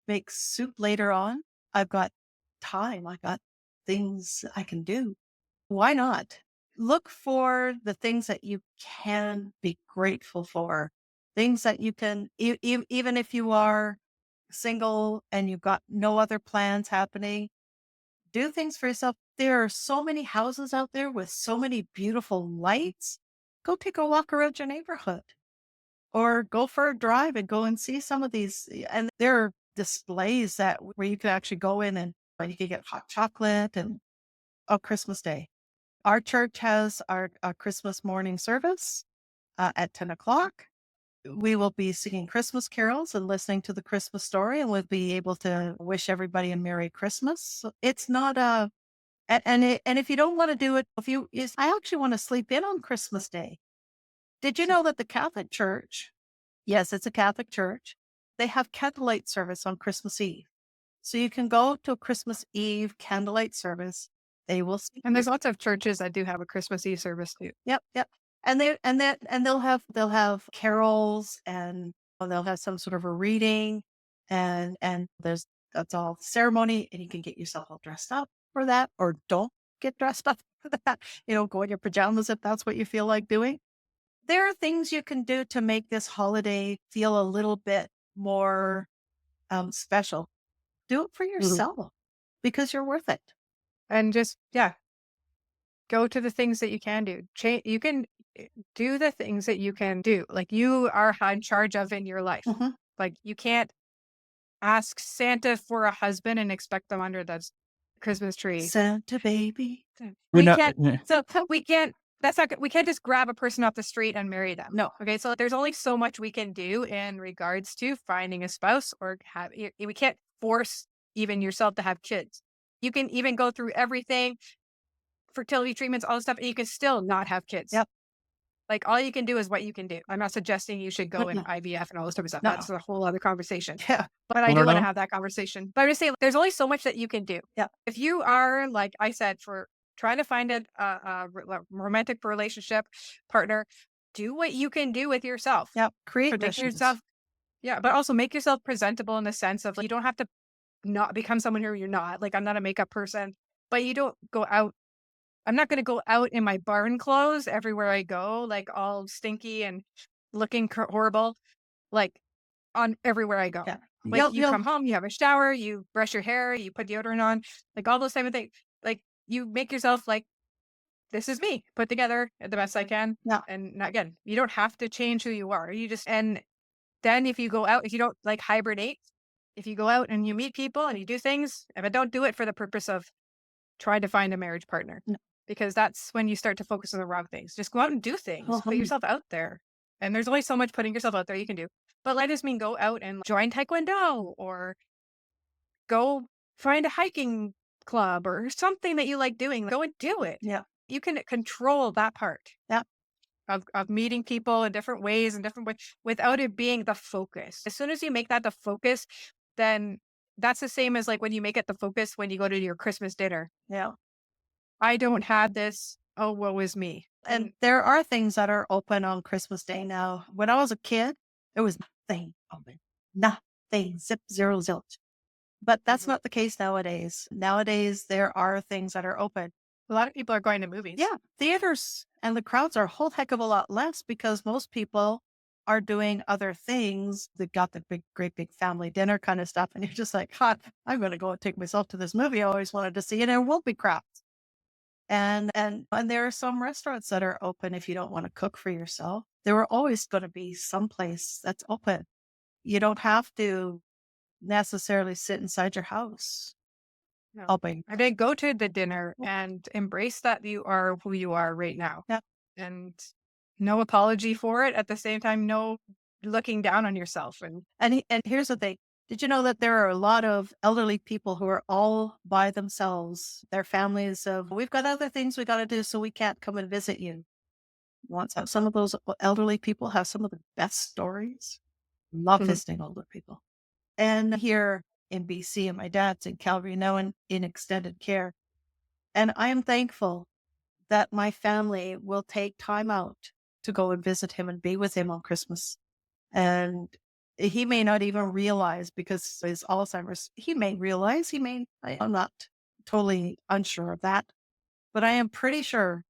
make soup later on. I've got time. I got things I can do. Why not? Look for the things that you can be grateful for. Things that you can, even if you are single and you've got no other plans happening, do things for yourself. There are so many houses out there with so many beautiful lights. Go take a walk around your neighborhood or go for a drive and go and see some of these. And there are displays where you can actually go in and you can get hot chocolate and Christmas Day. Our church has our Christmas morning service at 10 o'clock. We will be singing Christmas carols and listening to the Christmas story, and we'll be able to wish everybody a Merry Christmas. So it's not and if you don't want to do it, I actually want to sleep in on Christmas Day. Did you know that the Catholic Church, yes, it's a Catholic church, they have candlelight service on Christmas Eve. So you can go to a Christmas Eve candlelight service. They will sing. And there's lots of churches that do have a Christmas Eve service too. Yep, yep. And they'll have carols, and they'll have some sort of a reading, and that's all ceremony, and you can get yourself all dressed up for that, or don't get dressed up for that. Go in your pajamas if that's what you feel like doing. There are things you can do to make this holiday feel a little bit more special. Do it for yourself because you're worth it. And just, go to the things that you can do. You can do the things that you can do. Like you are in charge of in your life. Mhm. Like you can't ask Santa for a husband and expect them under the Christmas tree. Santa baby. We can't. So we can't. That's not good. We can't just grab a person off the street and marry them. No. Okay. So there's only so much we can do in regards to finding a spouse or we can't force even yourself to have kids. You can even go through everything, fertility treatments, all this stuff, and you can still not have kids. Yep. Like all you can do is what you can do. I'm not suggesting you should go in Mm-mm. IVF and all this type of stuff. No. That's a whole other conversation. Yeah. But I Well, do no, want to no. have that conversation. But I'm just saying, there's only so much that you can do. Yeah. If you are, like I said, for trying to find a romantic relationship partner, do what you can do with yourself. Yep. Create Make missions. yourself, but also make yourself presentable in the sense of you don't have to not become someone who you're not. Like I'm not a makeup person, but you don't go out. I'm not going to go out in my barn clothes everywhere I go, like all stinky and looking horrible, like on everywhere I go. Yeah. Like you come home, you have a shower, you brush your hair, you put deodorant on, like all those type of things. Like you make yourself like, this is me put together the best I can. Yeah. And again, you don't have to change who you are. And then if you go out, if you don't like hibernate, if you go out and you meet people and you do things, but don't do it for the purpose of trying to find a marriage partner. No. Because that's when you start to focus on the wrong things. Just go out and do things. Put yourself out there. And there's only so much putting yourself out there you can do. But I just mean go out and join Taekwondo or go find a hiking club or something that you like doing. Go and do it. Yeah. You can control that part. Yeah. Of meeting people in different ways and different ways without it being the focus. As soon as you make that the focus, then that's the same as like when you make it the focus when you go to your Christmas dinner. Yeah. I don't have this. Oh, woe is me. And there are things that are open on Christmas Day now. When I was a kid, there was nothing open. Nothing. Zip, zero, zilch. But that's not the case nowadays. Nowadays, there are things that are open. A lot of people are going to movies. Yeah. Theaters and the crowds are a whole heck of a lot less because most people are doing other things. They've got the great big family dinner kind of stuff. And you're just like, God, I'm going to go and take myself to this movie I always wanted to see. And there will be crowds. And there are some restaurants that are open if you don't want to cook for yourself. There are always going to be some place that's open. You don't have to necessarily sit inside your house. No. Open. I mean, go to the dinner and embrace that you are who you are right now. Yeah. And no apology for it. At the same time, no looking down on yourself. And here's the thing. Did you know that there are a lot of elderly people who are all by themselves? Their families of, we've got other things we got to do, so we can't come and visit you. Some of those elderly people have some of the best stories. Love Mhm. visiting older people. And here in BC, and my dad's in Calgary now in extended care. And I am thankful that my family will take time out to go and visit him and be with him on Christmas. And he may not even realize because his Alzheimer's, he may realize, I'm not totally unsure of that, but I am pretty sure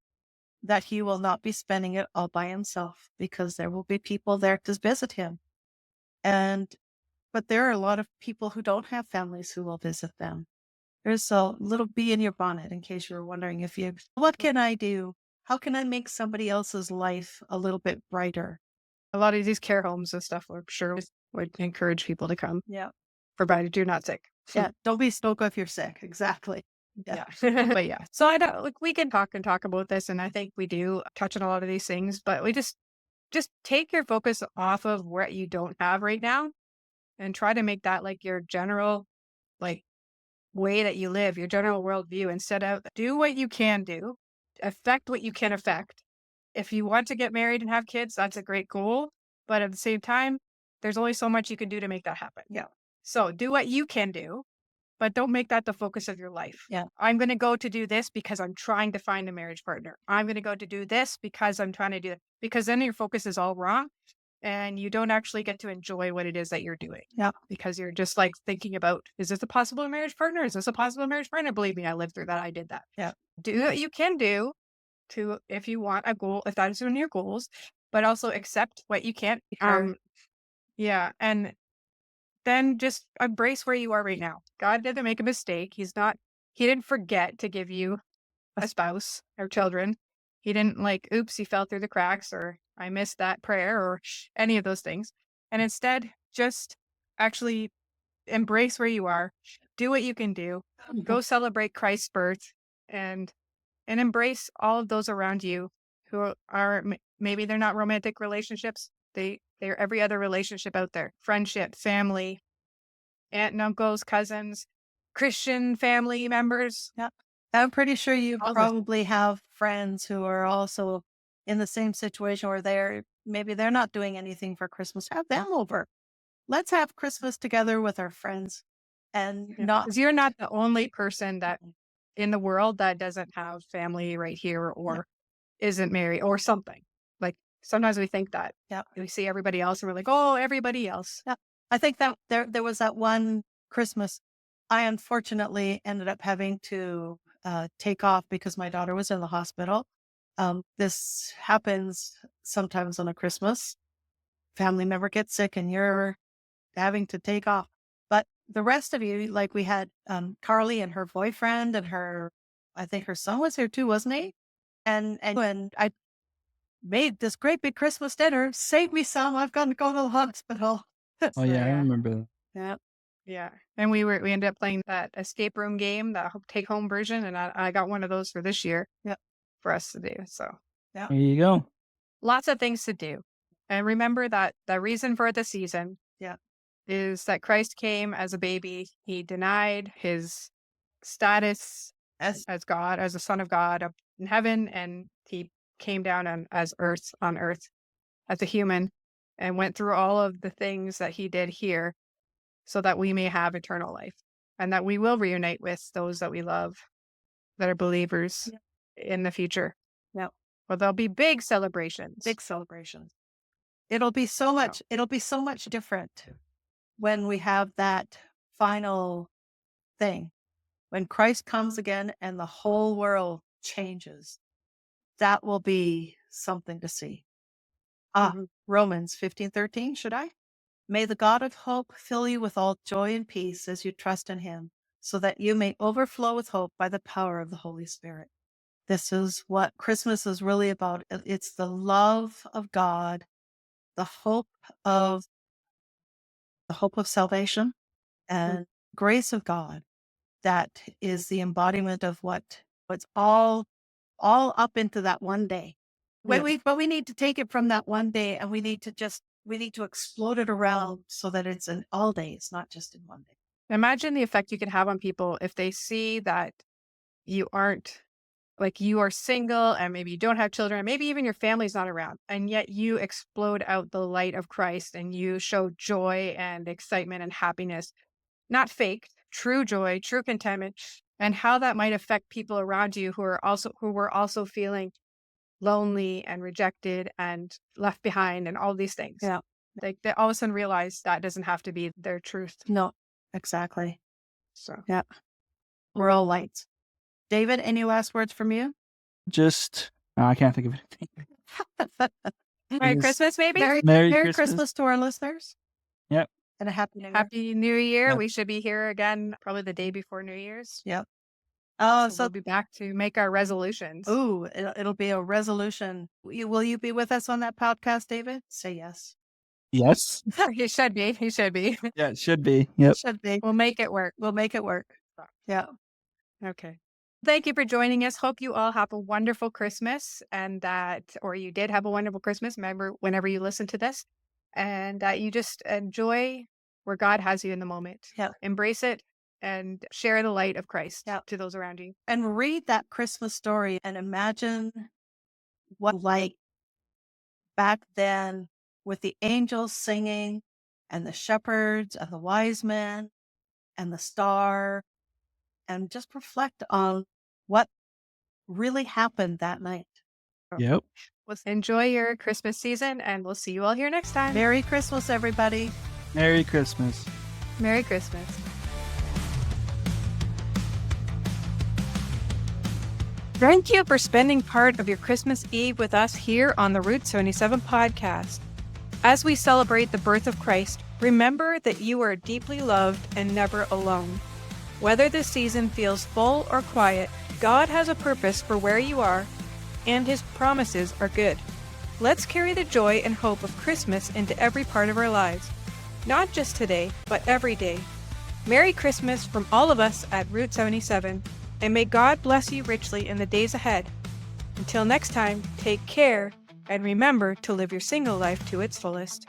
that he will not be spending it all by himself because there will be people there to visit him. And, but there are a lot of people who don't have families who will visit them. There's a little bee in your bonnet in case you were wondering what can I do? How can I make somebody else's life a little bit brighter? A lot of these care homes and stuff, I'm sure, would encourage people to come, Yeah. provided you're not sick. Yeah. Don't be stoked if you're sick. Exactly. Yeah. But yeah. So I don't like we can talk about this, and I think we do touch on a lot of these things, but we just take your focus off of what you don't have right now and try to make that like your general like way that you live, your general worldview, instead of do what you can do, affect what you can affect. If you want to get married and have kids, that's a great goal. But at the same time, there's only so much you can do to make that happen. Yeah. So do what you can do, but don't make that the focus of your life. Yeah. I'm going to go to do this because I'm trying to find a marriage partner. I'm going to go to do this because I'm trying to do it. Because then your focus is all wrong and you don't actually get to enjoy what it is that you're doing. Yeah. Because you're just like thinking about, is this a possible marriage partner? Is this a possible marriage partner? Believe me, I lived through that. I did that. Yeah. Do what you can do to, if you want a goal, if that is one of your goals, but also accept what you can't. Sure. Yeah. And then just embrace where you are right now. God didn't make a mistake. He didn't forget to give you a spouse or children. He didn't like, oops, he fell through the cracks or I missed that prayer or any of those things. And instead, just actually embrace where you are, do what you can do, go celebrate Christ's birth and embrace all of those around you who are maybe they're not romantic relationships. They're every other relationship out there, friendship, family, aunt and uncles, cousins, Christian family members. Yeah. I'm pretty sure you All this. probably have friends who are also in the same situation where maybe they're not doing anything for Christmas. Have them over. Let's have Christmas together with our friends and not. Because you're not the only person that in the world that doesn't have family right here or isn't married or something. Like sometimes we think that. Yeah. We see everybody else and we're like, oh, everybody else. Yeah. I think that there was that one Christmas I unfortunately ended up having to take off because my daughter was in the hospital. This happens sometimes on a Christmas. Family member gets sick and you're having to take off. But the rest of you, like we had Carly and her boyfriend and I think her son was here too, wasn't he? And I made this great big Christmas dinner. Save me some. I've got to go to the hospital. Oh yeah, I yeah. remember that. Yeah. Yeah. And we ended up playing that escape room game, that take home version. And I got one of those for this year. Yep. For us to do. So Yeah. There you go. lots of things to do. And remember that the reason for the season is that Christ came as a baby. He denied his status as God, as a son of God up in heaven. And he came down on earth as a human and went through all of the things that he did here so that we may have eternal life and that we will reunite with those that we love that are believers in the future. Yeah. Well, there'll be big celebrations. Big celebrations. It'll be so much different when we have that final thing. When Christ comes again and the whole world changes, that will be something to see. Romans 15:13, should I? May the God of hope fill you with all joy and peace as you trust in him, so that you may overflow with hope by the power of the Holy Spirit. This is what Christmas is really about. It's the love of God, the hope of salvation and grace of God. That is the embodiment of what's all up into that one day. But we need to take it from that one day and we need to explode it around so that it's in all days, not just in one day. Imagine the effect you could have on people if they see that you aren't Like you are single and maybe you don't have children, and maybe even your family's not around, and yet you explode out the light of Christ and you show joy and excitement and happiness, not fake, true joy, true contentment, and how that might affect people around you who were also feeling lonely and rejected and left behind and all these things. Yeah. Like they all of a sudden realize that doesn't have to be their truth. No, exactly. So Yeah. We're all lights. David, any last words from you? Just I can't think of anything. Merry Yes. Christmas, maybe. Merry Christmas. Christmas to our listeners. Yep. And a happy New Year. Happy New Year. Yep. We should be here again probably the day before New Year's. Yep. Oh, So we'll be back to make our resolutions. ooh, it'll be a resolution. Will you be with us on that podcast, David? Say yes. Yes. He should be. He should be. Yeah, it should be. Yep. Should be. We'll make it work. We'll make it work. Yeah. Okay. Thank you for joining us. Hope you all have a wonderful Christmas or you did have a wonderful Christmas. Remember, whenever you listen to this, and that you just enjoy where God has you in the moment. Yeah. Embrace it and share the light of Christ Yeah. to those around you. And read that Christmas story and imagine what like back then with the angels singing and the shepherds and the wise men and the star, and just reflect on what really happened that night. Yep. Enjoy your Christmas season, and we'll see you all here next time. Merry Christmas, everybody. Merry Christmas. Merry Christmas. Thank you for spending part of your Christmas Eve with us here on the Route 77 podcast. As we celebrate the birth of Christ, remember that you are deeply loved and never alone. Whether this season feels full or quiet, God has a purpose for where you are, and His promises are good. Let's carry the joy and hope of Christmas into every part of our lives, not just today, but every day. Merry Christmas from all of us at Route 77, and may God bless you richly in the days ahead. Until next time, take care, and remember to live your single life to its fullest.